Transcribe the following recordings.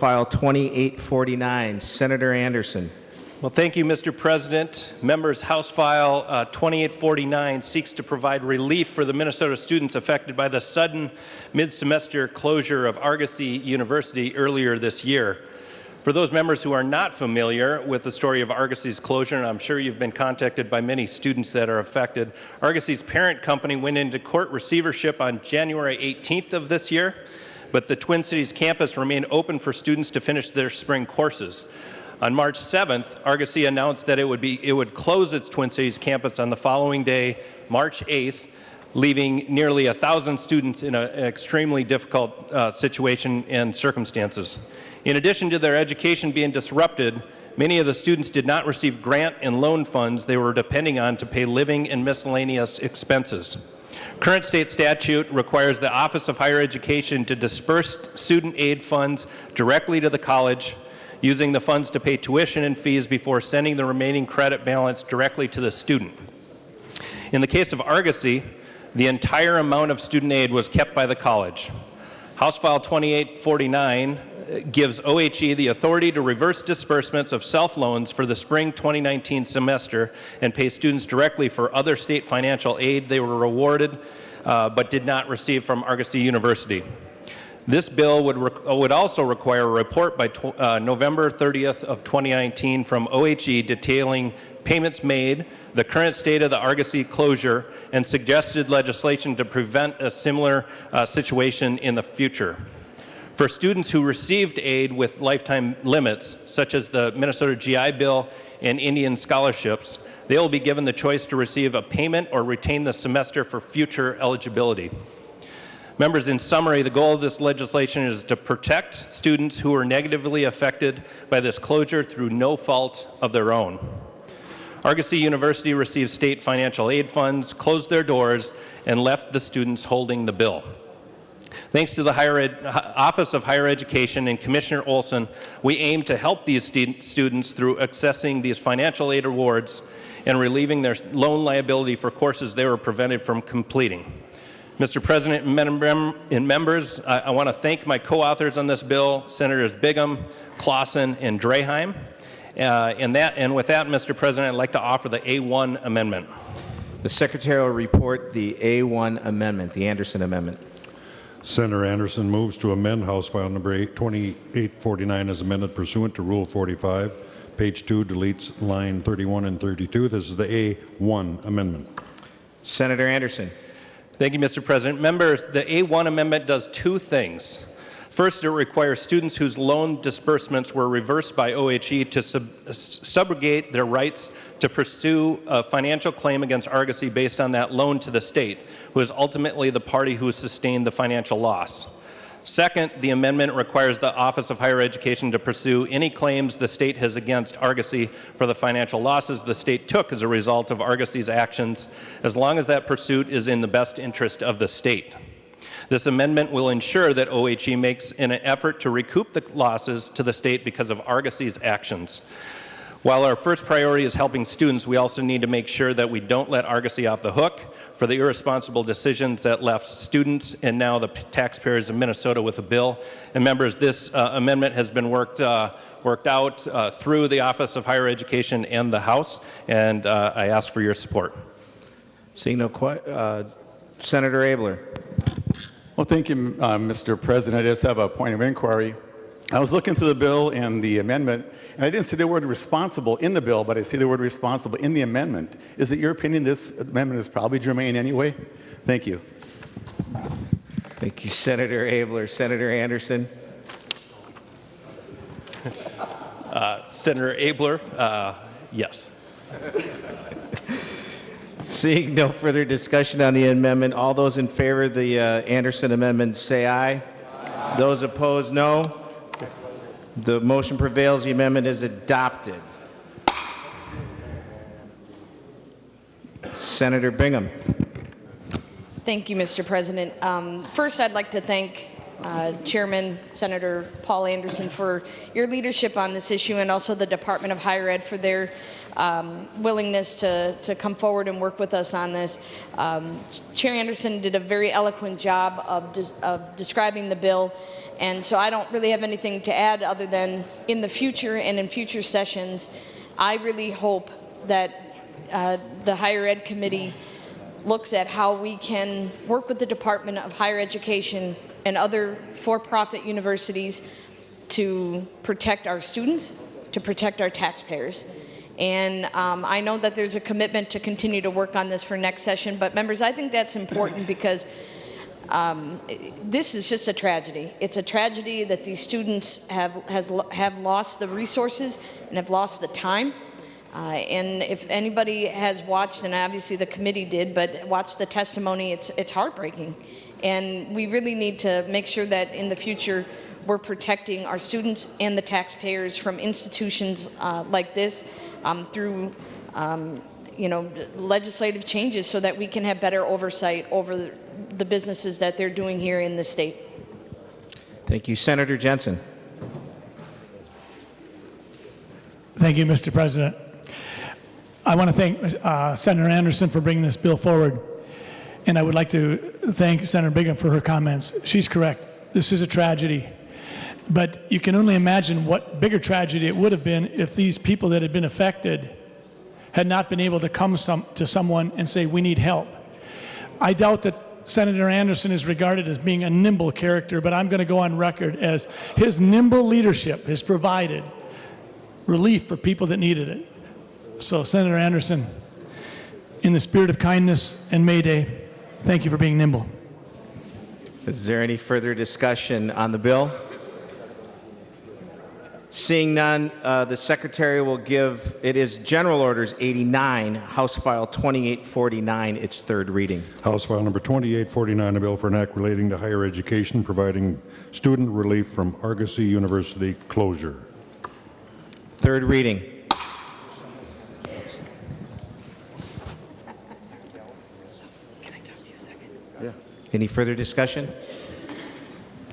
File 2849. Senator Anderson. Well, thank you, Mr. President. Members, House File 2849 seeks to provide relief for the Minnesota students affected by the sudden mid-semester closure of Argosy University earlier this year. For those members who are not familiar with the story of Argosy's closure, and I'm sure you've been contacted by many students that are affected, Argosy's parent company went into court receivership on January 18th of this year, but the Twin Cities campus remained open for students to finish their spring courses. On March 7th, Argosy announced that it would close its Twin Cities campus on the following day, March 8th, leaving nearly 1,000 students in an extremely difficult situation and circumstances. In addition to their education being disrupted, many of the students did not receive grant and loan funds they were depending on to pay living and miscellaneous expenses. Current state statute requires the Office of Higher Education to disperse student aid funds directly to the college, using the funds to pay tuition and fees before sending the remaining credit balance directly to the student. In the case of Argosy, the entire amount of student aid was kept by the college. House File 2849 gives OHE the authority to reverse disbursements of self-loans for the spring 2019 semester and pay students directly for other state financial aid they were awarded but did not receive from Argosy University. This bill would also require a report by November 30th of 2019 from OHE detailing payments made, the current state of the Argosy closure, and suggested legislation to prevent a similar situation in the future. For students who received aid with lifetime limits, such as the Minnesota GI Bill and Indian scholarships, they will be given the choice to receive a payment or retain the semester for future eligibility. Members, in summary, the goal of this legislation is to protect students who are negatively affected by this closure through no fault of their own. Argosy University received state financial aid funds, closed their doors, and left the students holding the bill. Thanks to the Office of Higher Education and Commissioner Olson, we aim to help these students through accessing these financial aid awards and relieving their loan liability for courses they were prevented from completing. Mr. President and members, I want to thank my co-authors on this bill, Senators Bingham, Clauson, and Draheim. And with that, Mr. President, I'd like to offer the A1 amendment. The Secretary will report the A1 amendment, the Anderson amendment. Senator Anderson moves to amend House File number 2849 as amended pursuant to Rule 45. Page 2 deletes line 31 and 32. This is the A1 amendment. Senator Anderson. Thank you, Mr. President. Members, the A1 amendment does two things. First, it requires students whose loan disbursements were reversed by OHE to subrogate their rights to pursue a financial claim against Argosy based on that loan to the state, who is ultimately the party who sustained the financial loss. Second, the amendment requires the Office of Higher Education to pursue any claims the state has against Argosy for the financial losses the state took as a result of Argosy's actions, as long as that pursuit is in the best interest of the state. This amendment will ensure that OHE makes an effort to recoup the losses to the state because of Argosy's actions. While our first priority is helping students, we also need to make sure that we don't let Argosy off the hook for the irresponsible decisions that left students and now the taxpayers of Minnesota with a bill. And members, this amendment has been worked out through the Office of Higher Education and the House, and I ask for your support. Seeing no Senator Abler. Well, thank you, Mr. President. I just have a point of inquiry. I was looking through the bill and the amendment, and I didn't see the word responsible in the bill, but I see the word responsible in the amendment. Is it your opinion this amendment is probably germane anyway? Thank you. Thank you, Senator Abler. Senator Anderson. Senator Abler, yes. Seeing no further discussion on the amendment, all those in favor of the Anderson amendment say aye. Aye. Those opposed, no. The motion prevails. The amendment is adopted. Senator Bingham. Thank you, Mr. President. First, I'd like to thank Chairman Senator Paul Anderson for your leadership on this issue, and also the Department of Higher Ed for their willingness to come forward and work with us on this. Chair Anderson did a very eloquent job of describing the bill, and so I don't really have anything to add other than in the future and in future sessions, I really hope that the Higher Ed Committee looks at how we can work with the Department of Higher Education and other for-profit universities to protect our students, to protect our taxpayers. And I know that there's a commitment to continue to work on this for next session, but members, I think that's important because this is just a tragedy. It's a tragedy that these students have lost the resources and have lost the time. And if anybody has watched, and obviously the committee did, but watched the testimony, it's heartbreaking. And we really need to make sure that in the future we're protecting our students and the taxpayers from institutions like this through legislative changes so that we can have better oversight over the businesses that they're doing here in the state. Thank you. Senator Jensen. Thank you, Mr. President. I want to thank Senator Anderson for bringing this bill forward, and I would like to thank Senator Bingham for her comments. She's correct. This is a tragedy, but you can only imagine what bigger tragedy it would have been if these people that had been affected had not been able to come to someone and say, we need help. I doubt that Senator Anderson is regarded as being a nimble character, but I'm going to go on record as his nimble leadership has provided relief for people that needed it. So, Senator Anderson, in the spirit of kindness and May Day, thank you for being nimble. Is there any further discussion on the bill? Seeing none, the Secretary will give, it is General Orders 89, House File 2849, its third reading. House File Number 2849, a bill for an act relating to higher education, providing student relief from Argosy University closure. Third reading. Can I talk to you a second? Yeah. Any further discussion?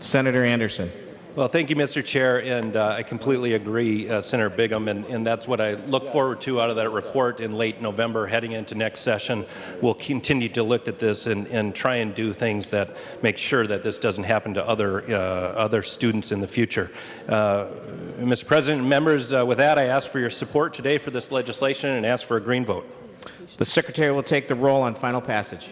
Senator Anderson. Well, thank you, Mr. Chair, and I completely agree, Senator Bingham, and that's what I look forward to out of that report in late November, heading into next session. We'll continue to look at this and try and do things that make sure that this doesn't happen to other students in the future. Mr. President and members, with that, I ask for your support today for this legislation and ask for a green vote. The Secretary will take the roll on final passage.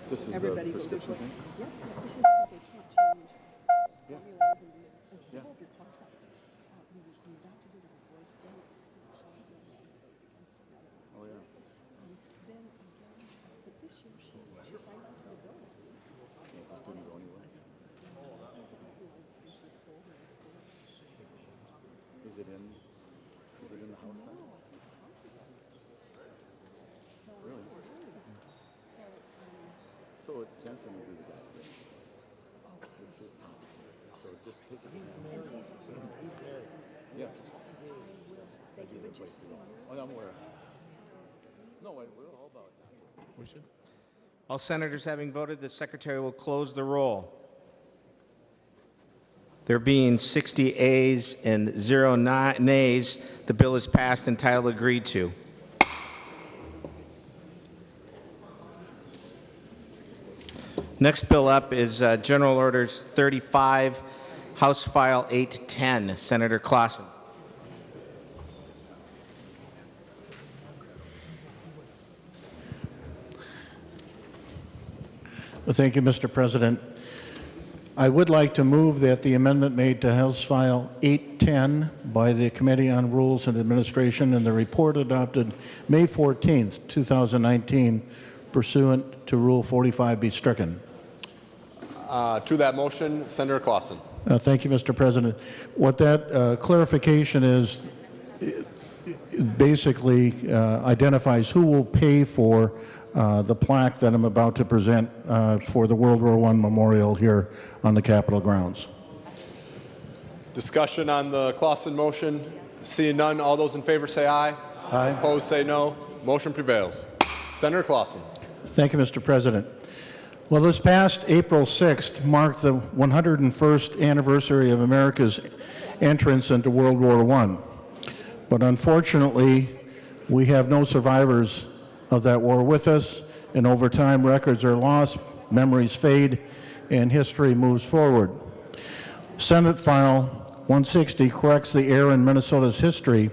This is everybody the prescription thing? Yeah, this is so they can't change formulas and the whole of your contract. You have to do the voice vote. Oh, yeah. Then again, but this year she signed up to the bill. Yeah, this didn't go anywhere. Is it in the House side? Really? So Jensen will be the guy. It's his time. So just take it. Yeah. Thank you. Oh, I'm aware. No, we're all about that. We should. All senators having voted, the Secretary will close the roll. There being 60 ayes and 0 nays, the bill is passed and title agreed to. Next bill up is General Orders 35, House File 810. Senator Clauson. Well, thank you, Mr. President. I would like to move that the amendment made to House File 810 by the Committee on Rules and Administration and the report adopted May 14th, 2019, pursuant to Rule 45 be stricken. To that motion, Senator Clauson. Thank you, Mr. President. What that clarification is, basically identifies who will pay for the plaque that I'm about to present for the World War I Memorial here on the Capitol grounds. Discussion on the Clauson motion. Seeing none, all those in favor say aye. Aye. Opposed say no. Motion prevails. Senator Clauson. Thank you, Mr. President. Well, this past April 6th marked the 101st anniversary of America's entrance into World War I. But unfortunately, we have no survivors of that war with us, and over time records are lost, memories fade, and history moves forward. Senate File 160 corrects the error in Minnesota's history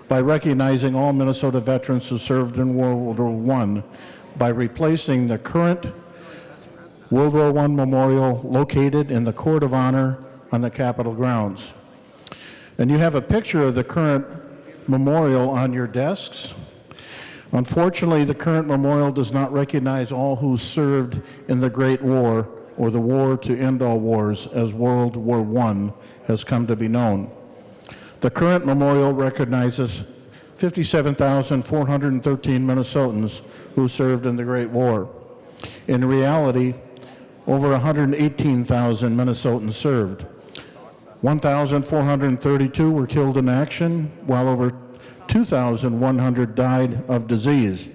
by recognizing all Minnesota veterans who served in World War I by replacing the current World War I memorial located in the Court of Honor on the Capitol grounds. And you have a picture of the current memorial on your desks. Unfortunately, the current memorial does not recognize all who served in the Great War, or the war to end all wars, as World War I has come to be known. The current memorial recognizes 57,413 Minnesotans who served in the Great War. In reality, over 118,000 Minnesotans served. 1,432 were killed in action, while over 2,100 died of disease.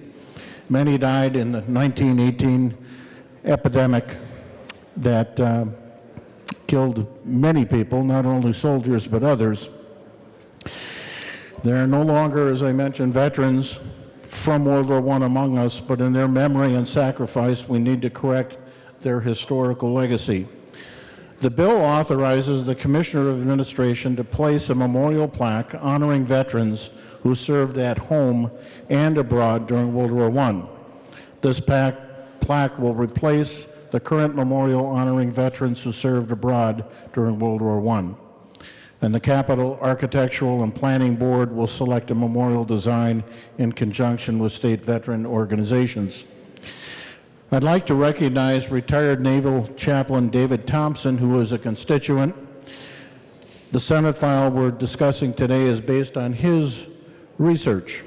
Many died in the 1918 epidemic that killed many people, not only soldiers but others. There are no longer, as I mentioned, veterans from World War I among us, but in their memory and sacrifice, we need to correct their historical legacy. The bill authorizes the Commissioner of Administration to place a memorial plaque honoring veterans who served at home and abroad during World War I. This plaque will replace the current memorial honoring veterans who served abroad during World War I. And the Capitol Architectural and Planning Board will select a memorial design in conjunction with state veteran organizations. I'd like to recognize retired Naval Chaplain David Thompson, who is a constituent. The Senate file we're discussing today is based on his research.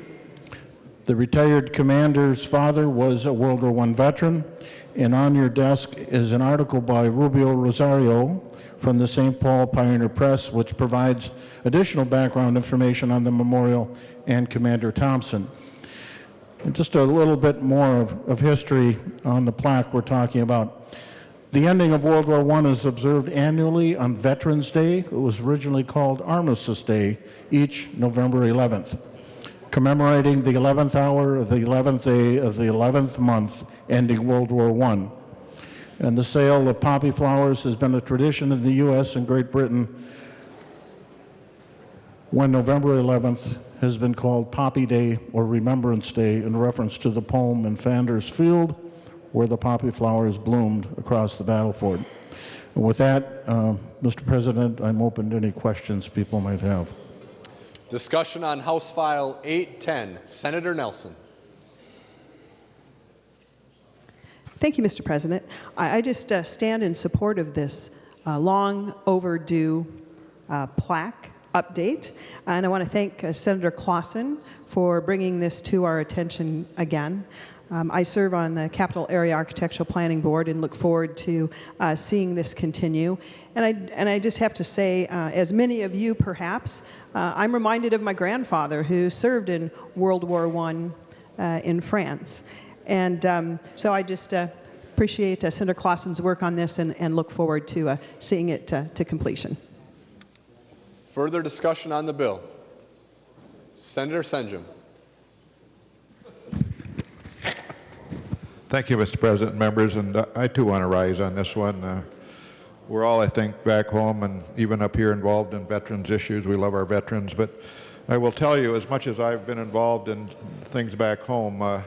The retired commander's father was a World War I veteran, and on your desk is an article by Rubio Rosario from the St. Paul Pioneer Press, which provides additional background information on the memorial and Commander Thompson. And just a little bit more of history on the plaque we're talking about. The ending of World War I is observed annually on Veterans Day. It was originally called Armistice Day, each November 11th, commemorating the 11th hour of the 11th day of the 11th month ending World War I. And the sale of poppy flowers has been a tradition in the U.S. and Great Britain, when November 11th has been called Poppy Day or Remembrance Day in reference to the poem in Fanders Field, where the poppy flowers bloomed across the battlefield. And with that, Mr. President, I'm open to any questions people might have. Discussion on House File 810. Senator Nelson. Thank you, Mr. President. I just stand in support of this long overdue plaque update, and I want to thank Senator Clauson for bringing this to our attention again. I serve on the Capitol Area Architectural Planning Board and look forward to seeing this continue. And I just have to say, as many of you perhaps, I'm reminded of my grandfather who served in World War I in France. And so I just appreciate Senator Clauson's work on this and look forward to seeing it to completion. Further discussion on the bill. Senator Senjum. Thank you, Mr. President, members, and I too want to rise on this one. We're all, I think, back home and even up here involved in veterans issues. We love our veterans, but I will tell you, as much as I've been involved in things back home, I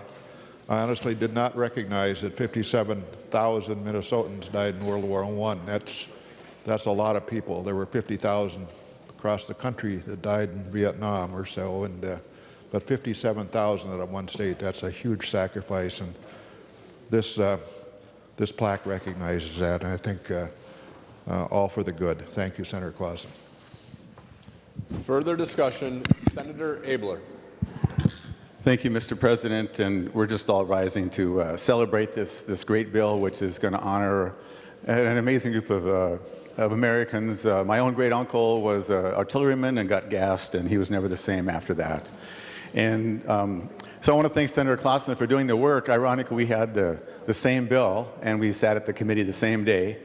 honestly did not recognize that 57,000 Minnesotans died in World War I. That's a lot of people. There were 50,000 across the country that died in Vietnam or so, but 57,000 out of one state, that's a huge sacrifice. And this plaque recognizes that, and I think all for the good. Thank you, Senator Clauson. Further discussion. Senator Abler. Thank you, Mr. President, and we're just all rising to celebrate this great bill, which is going to honor an amazing group of Americans. My own great uncle was an artilleryman and got gassed, and he was never the same after that. And so I want to thank Senator Clauson for doing the work. Ironically, we had the same bill, and we sat at the committee the same day.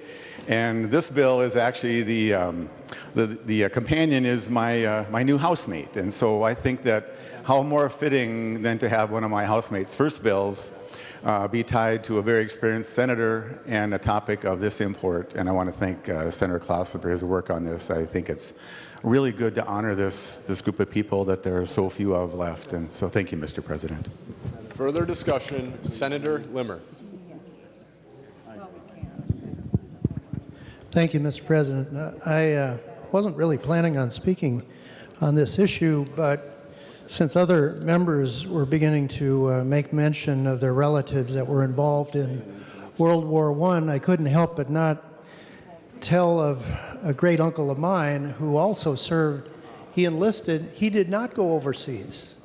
And this bill is actually the companion is my new housemate, and so I think that how more fitting than to have one of my housemates' first bills be tied to a very experienced senator and a topic of this import. And I want to thank Senator Clauson for his work on this. I think it's really good to honor this group of people that there are so few of left. And so thank you, Mr. President. Further discussion, Senator Limmer. Thank you, Mr. President. I wasn't really planning on speaking on this issue, but since other members were beginning to make mention of their relatives that were involved in World War I, I couldn't help but not tell of a great uncle of mine who also served. He enlisted. He did not go overseas,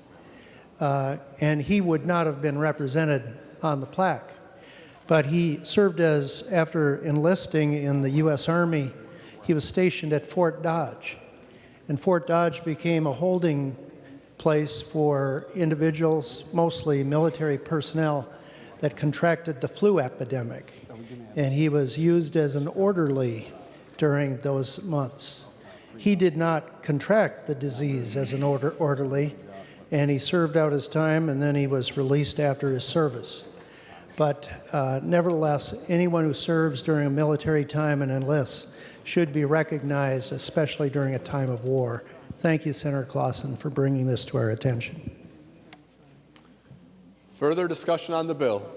and he would not have been represented on the plaque. But he served after enlisting in the U.S. Army, he was stationed at Fort Dodge. And Fort Dodge became a holding place for individuals, mostly military personnel, that contracted the flu epidemic. And he was used as an orderly during those months. He did not contract the disease as an orderly, and he served out his time, and then he was released after his service. But nevertheless, anyone who serves during a military time and enlists should be recognized, especially during a time of war. Thank you, Senator Clauson, for bringing this to our attention. Further discussion on the bill.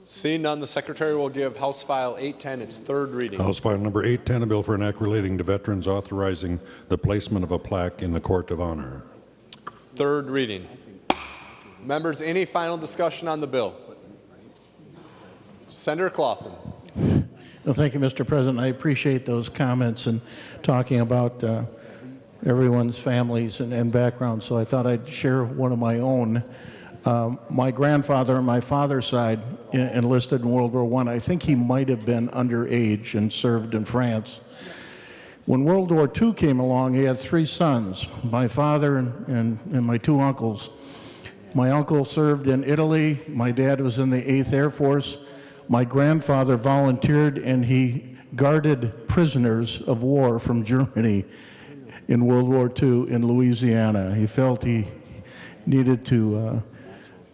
Seeing none, the Secretary will give House File 810 its third reading. House File Number 810, a bill for an act relating to veterans authorizing the placement of a plaque in the Court of Honor. Third reading. Members, any final discussion on the bill? Senator Clauson. Well, thank you, Mr. President. I appreciate those comments and talking about everyone's families and backgrounds, so I thought I'd share one of my own. My grandfather on my father's side enlisted in World War I. I think he might have been underage and served in France. When World War II came along, he had three sons, my father and my two uncles. My uncle served in Italy. My dad was in the 8th Air Force. My grandfather volunteered, and he guarded prisoners of war from Germany in World War II in Louisiana. He felt he needed to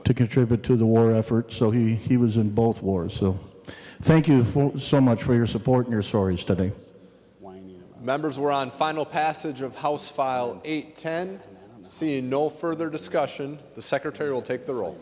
contribute to the war effort, so he was in both wars. So thank you so much for your support and your stories today. Members, we're on final passage of House File 810. Seeing no further discussion, the Secretary will take the roll.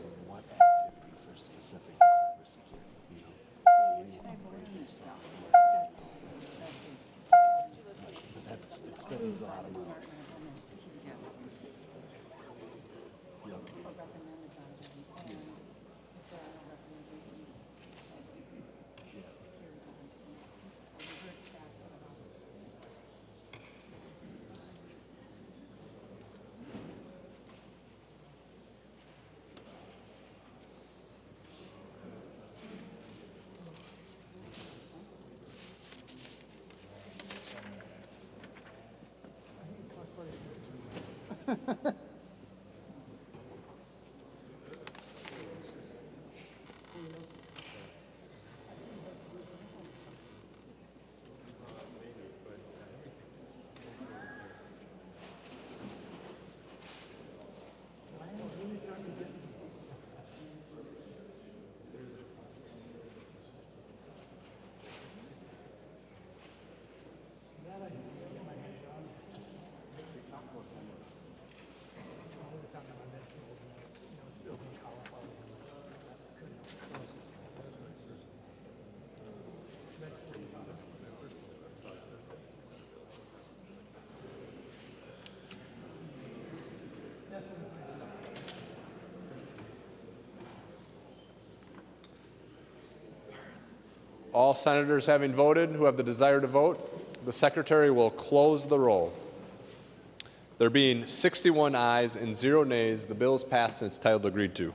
All senators having voted who have the desire to vote, the Secretary will close the roll. There being 61 ayes and 0 nays, the bill is passed and its title agreed to.